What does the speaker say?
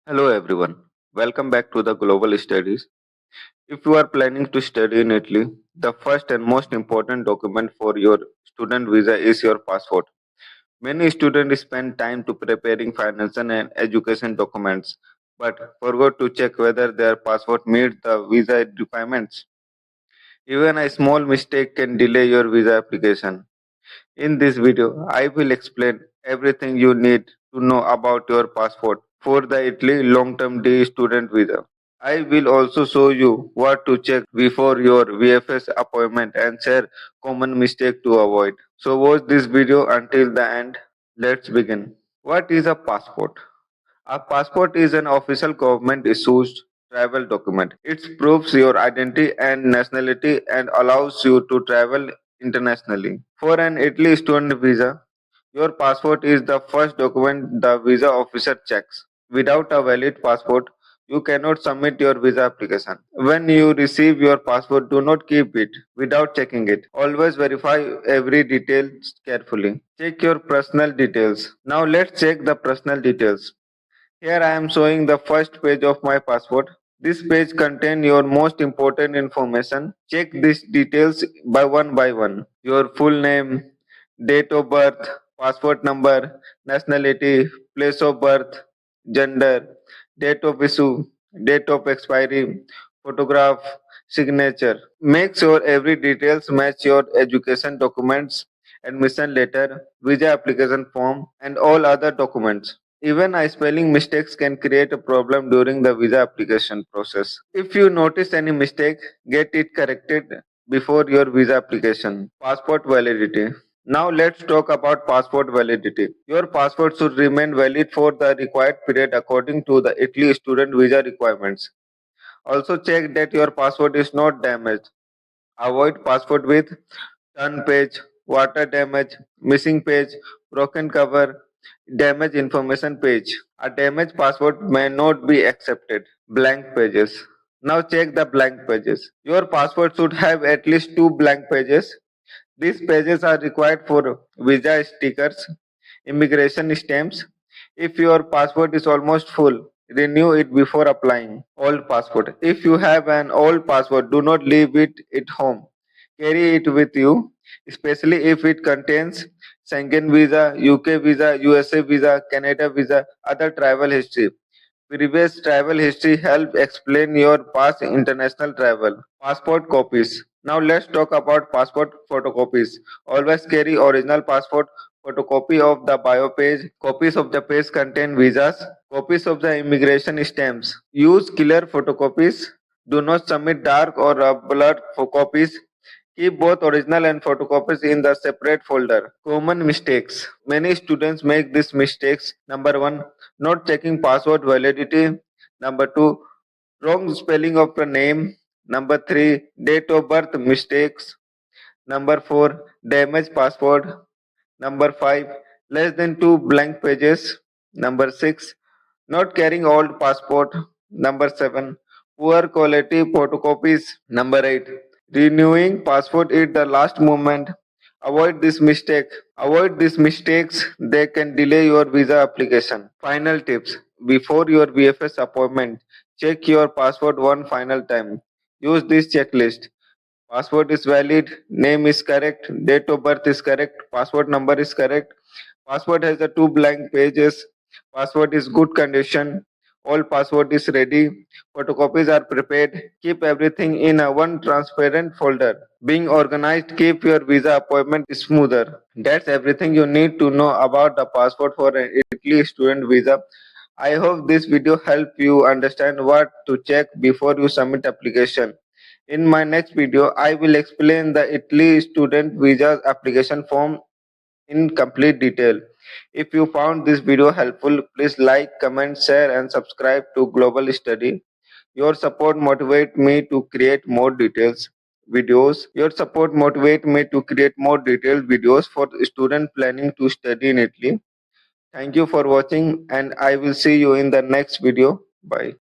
Hello everyone, welcome back to the Global Studies. If you are planning to study in Italy, the first and most important document for your student visa is your passport. Many students spend time to preparing financial and education documents, but forgot to check whether their passport meets the visa requirements. Even a small mistake can delay your visa application. In this video, I will explain everything you need to know about your passport for the Italy long-term day student visa. I will also show you what to check before your VFS appointment and share common mistake to avoid. So watch this video until the end. Let's begin. What is a passport? A passport is an official government issued travel document. It proves your identity and nationality and allows you to travel internationally. For an Italy student visa, your passport is the first document the visa officer checks. Without a valid passport, you cannot submit your visa application. When you receive your passport, do not keep it without checking it. Always verify every detail carefully. Check your personal details. Now let's check the personal details. Here I am showing the first page of my passport. This page contains your most important information. Check these details by one. Your full name, date of birth, passport number, nationality, place of birth, gender, date of issue, date of expiry, photograph, signature. Make sure every details match your education documents, admission letter, visa application form, and all other documents. Even a spelling mistakes can create a problem during the visa application process. If you notice any mistake, get it corrected before your visa application. Passport validity. Now let's talk about passport validity. Your passport should remain valid for the required period according to the Italy student visa requirements. Also check that your passport is not damaged. Avoid passport with torn page, water damage, missing page, broken cover, damaged information page. A damaged passport may not be accepted. Blank pages. Now check the blank pages. Your passport should have at least two blank pages. These pages are required for visa stickers, immigration stamps. If your passport is almost full, renew it before applying. Old passport. If you have an old passport, do not leave it at home. Carry it with you, especially if it contains Schengen visa, UK visa, USA visa, Canada visa, other travel history. Previous travel history help explain your past international travel. Passport copies. Now let's talk about passport photocopies. Always carry original passport photocopy of the bio page. Copies of the page contain visas. Copies of the immigration stamps. Use clear photocopies. Do not submit dark or blurred copies. Keep both original and photocopies in the separate folder. Common mistakes. Many students make these mistakes. Number one, not checking password validity. Number two, wrong spelling of the name. Number three, date of birth mistakes. Number four, damaged password. Number five, less than two blank pages. Number six, not carrying old passport. Number seven, poor quality photocopies. Number eight, renewing passport at the last moment. Avoid this mistake. Avoid these mistakes. They can delay your visa application. Final tips. Before your VFS appointment, check your passport one final time. Use this checklist. Passport is valid, name is correct, date of birth is correct, passport number is correct, passport has the two blank pages, passport is good condition, all passport is ready, photocopies are prepared, keep everything in a one transparent folder. Being organized, keep your visa appointment smoother. That's everything you need to know about the passport for an Italy student visa. I hope this video helped you understand what to check before you submit application. In my next video, I will explain the Italy student visa application form in complete detail. If you found this video helpful, please like, comment, share and subscribe to Global Study. Your support motivate me to create more details videos. Your support motivate me to create more detailed videos for student planning to study in Italy. Thank you for watching and I will see you in the next video. Bye.